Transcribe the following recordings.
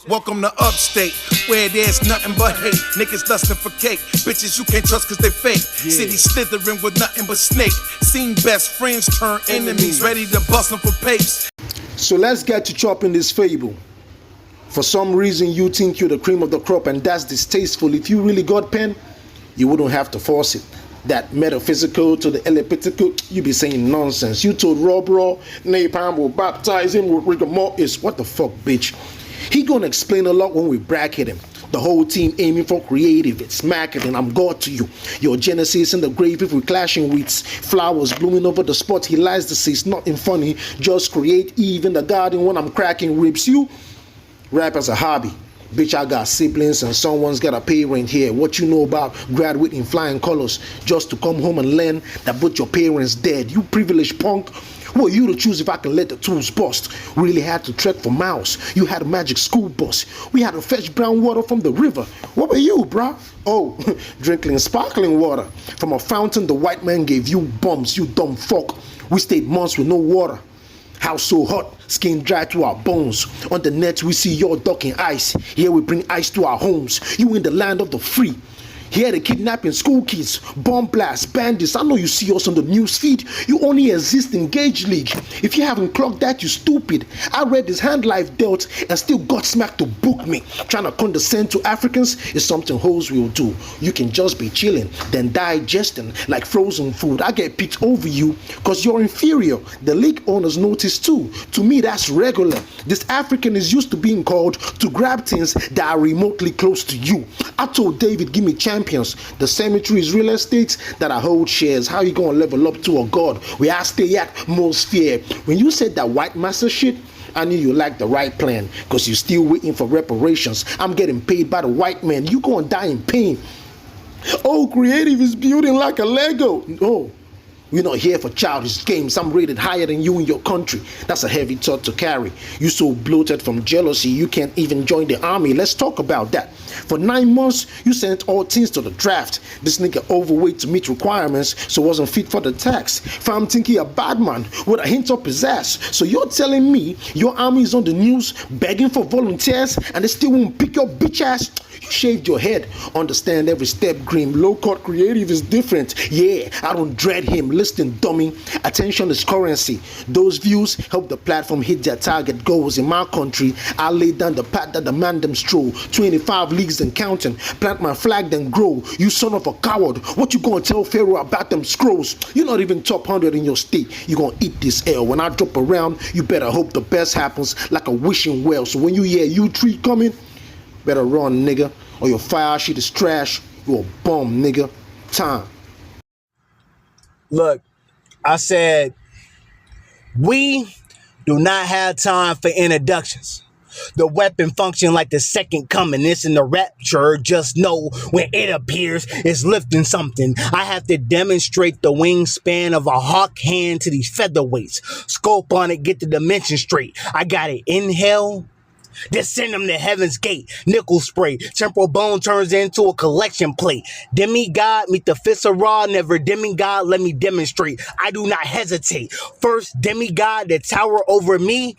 Welcome to upstate, where there's nothing but hate. Niggas lusting for cake, bitches you can't trust cause they fake. City slithering with nothing but snake. Seen best friends turn enemies, ready to bust them for papes. So let's get to chopping this fable. For some reason you think you're the cream of the crop, and that's distasteful. If you really got pen, you wouldn't have to force it. That metaphysical to the elliptical, you be saying nonsense. You told Rob Raw, Napalm will baptize him with rigor mortis. What the fuck, bitch? He gonna explain a lot when we bracket him. The whole team aiming for creative, it's marketing. I'm God to you. Your Genesis in the grave if we clashing weeds. Flowers blooming over the spot. He lies to say it's nothing funny. Just create even the garden when I'm cracking ribs. You rap as a hobby. Bitch, I got siblings and someone's got to pay rent here. What you know about graduating flying colors just to come home and learn that both your parents dead? You privileged punk. Who are you to choose if I can let the tools bust? Really had to trek for miles. You had a magic school bus. We had to fetch brown water from the river. What were you, bruh? Oh, drinking sparkling water from a fountain the white man gave you bums, you dumb fuck. We stayed months with no water. House so hot, skin dry to our bones. On the net we see your ducking ice. Here we bring ice to our homes. You in the land of the free. Here they kidnapping school kids, bomb blasts, bandits. I know you see us on the news feed. You only exist in Gauge League. If you haven't clocked that, you stupid. I read this hand life dealt and still got smacked to book me. Trying to condescend to Africans is something hoes will do. You can just be chilling, then digesting like frozen food. I get picked over you because you're inferior. The league owners notice too. To me, that's regular. This African is used to being called to grab things that are remotely close to you. I told David, give me champions. The cemetery is real estate that I hold shares. How you gonna level up to a god where I stay at most fear? When you said that white master shit, I knew you liked the right plan because you're still waiting for reparations. I'm getting paid by the white man. You gonna die in pain. Oh, creative is building like a Lego. Oh, we're not here for childish games. I'm rated higher than you in your country. That's a heavy thought to carry. You so bloated from jealousy, you can't even join the army. Let's talk about that. For 9 months, you sent all teams to the draft. This nigga overweight to meet requirements, so wasn't fit for the tax. Found Tinky a bad man with a hint up his ass. So you're telling me your army is on the news begging for volunteers and they still won't pick your bitch ass? You shaved your head. Understand every step, Grim. Low-cut creative is different. Yeah, I don't dread him. Listen, dummy. Attention is currency. Those views help the platform hit their target goals. In my country, I lay down the path that the man them stroll. 25 leagues and counting. Plant my flag, then grow. You son of a coward. What you gonna tell Pharaoh about them scrolls? You're not even top 100 in your state. You gonna eat this L. When I drop around, you better hope the best happens like a wishing well. So when you hear U3 coming, better run, nigga, or your fire shit is trash. You a bum, nigga. Time. Look, I said, we do not have time for introductions. The weapon function like the second coming. It's in the rapture. Just know when it appears, it's lifting something. I have to demonstrate the wingspan of a hawk hand to these featherweights. Scope on it, get the dimension straight. I got it. Inhale. Just send them to heaven's gate. Nickel spray. Temporal bone turns into a collection plate. Demigod meet the fist of raw. Never demigod. Let me demonstrate. I do not hesitate. First demigod that tower over me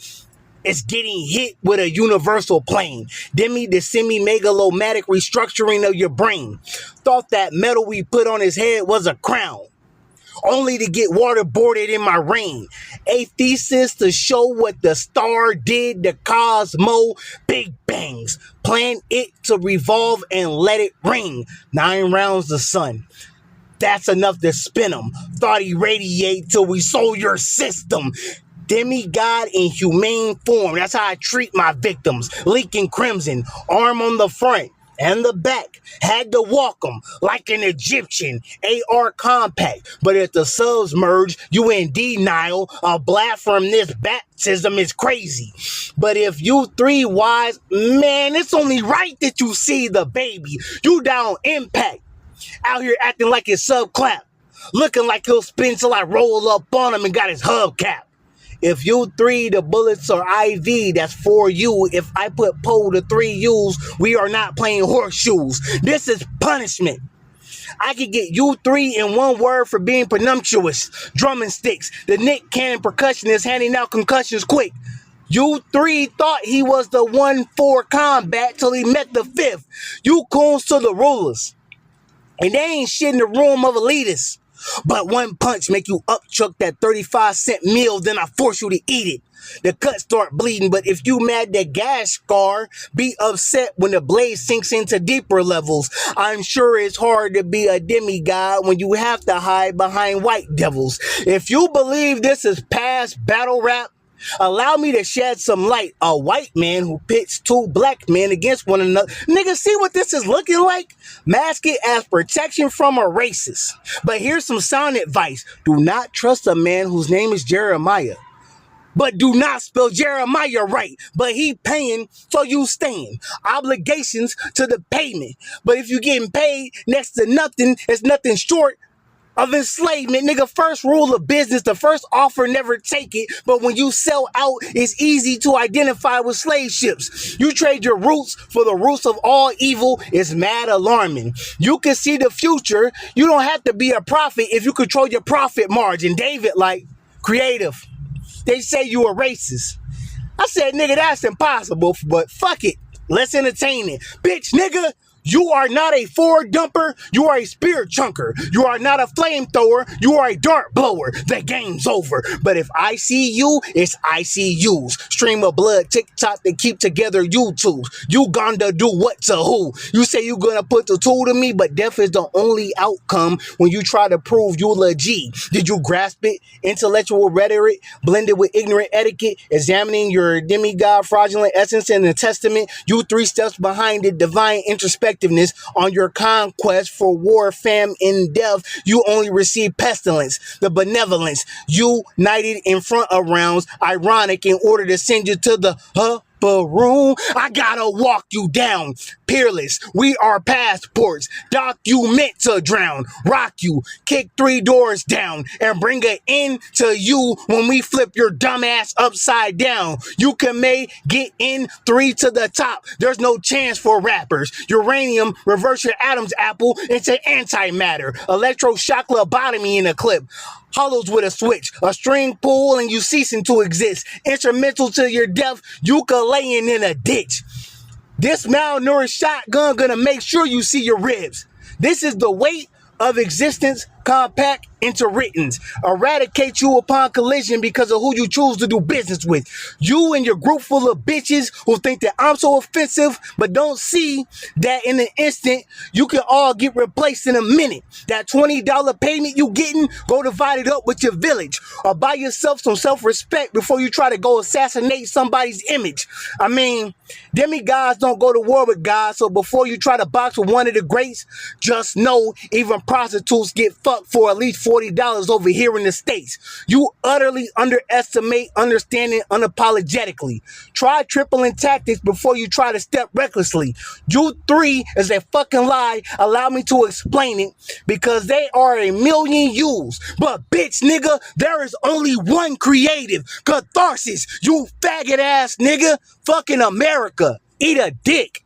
is getting hit with a universal plane. The semi-megalomatic restructuring of your brain. Thought that metal we put on his head was a crown, only to get waterboarded in my rain. A thesis to show what the star did to Cosmo. Big bangs. Plan it to revolve and let it ring. 9 rounds the sun. That's enough to spin them. Thought he radiate till we sold your system. Demigod in humane form. That's how I treat my victims. Leaking crimson. Arm on the front and the back. Had to walk them like an Egyptian. AR compact. But if the subs merge, you in denial. A blast from this baptism is crazy. But if you 3 wise, man, it's only right that you see the baby. You down impact. Out here acting like his sub clap. Looking like he'll spin till I roll up on him and got his hubcap. If you 3, the bullets are IV, that's for you. If I put pole to 3 U's, we are not playing horseshoes. This is punishment. I could get you 3 in one word for being presumptuous. Drumming sticks. The Nick Cannon percussionist handing out concussions quick. You three thought he was the one for combat till he met the fifth. You coons to the rulers. And they ain't shit in the room of elitists. But one punch make you upchuck that 35-cent meal, then I force you to eat it. The cut start bleeding, but if you mad that gas scar, be upset when the blade sinks into deeper levels. I'm sure it's hard to be a demigod when you have to hide behind white devils. If you believe this is past battle rap, allow me to shed some light. A white man who pits two black men against one another. Nigga, see what this is looking like? Mask it as protection from a racist. But here's some sound advice. Do not trust a man whose name is Jeremiah. But do not spell Jeremiah right. But he paying, so you staying. Obligations to the payment. But if you getting paid next to nothing, it's nothing short of enslavement. Nigga, first rule of business, the first offer, never take it. But when you sell out, it's easy to identify with slave ships. You trade your roots for the roots of all evil. It's mad alarming. You can see the future. You don't have to be a prophet if you control your profit margin. David, like, creative. They say you a racist. I said, nigga, that's impossible, but fuck it. Let's entertain it. Bitch, nigga, you are not a Ford dumper. You are a spear chunker. You are not a flamethrower. You are a dart blower. The game's over. But if I see you, it's ICUs. Stream of blood, TikTok to keep together YouTubes. You gonna do what to who? You say you gonna put the tool to me, but death is the only outcome when you try to prove you legit. Did you grasp it? Intellectual rhetoric blended with ignorant etiquette, examining your demigod fraudulent essence in the testament. You 3 steps behind it, divine introspection. On your conquest for war, fam, and death, you only receive pestilence. The benevolence united in front of rounds, ironic in order to send you to the room. I gotta walk you down. Peerless, we are passports. Doc, you meant to drown. Rock you, kick 3 doors down, and bring an end to you when we flip your dumb ass upside down. You can get in 3 to the top. There's no chance for rappers. Uranium, reverse your Adam's apple into antimatter. Electroshock lobotomy in a clip. Hollows with a switch, a string pull, and you ceasing to exist. Instrumental to your death, you laying in a ditch. This malnourished shotgun gonna make sure you see your ribs. This is the weight of existence, compact into writtens. Eradicate you upon collision because of who you choose to do business with. You and your group full of bitches who think that I'm so offensive, but don't see that in an instant, you can all get replaced in a minute. That $20 payment you getting, go divide it up with your village. Or buy yourself some self-respect before you try to go assassinate somebody's image. I mean, demigods don't go to war with God, so before you try to box with one of the greats, just know even prostitutes get fucked for at least $40 over here in the States. You utterly underestimate understanding unapologetically. Try tripling tactics before you try to step recklessly. You 3 is a fucking lie. Allow me to explain it, because they are a million yous. But bitch, nigga, there is only one creative. Catharsis, you faggot ass nigga. Fucking America. Eat a dick.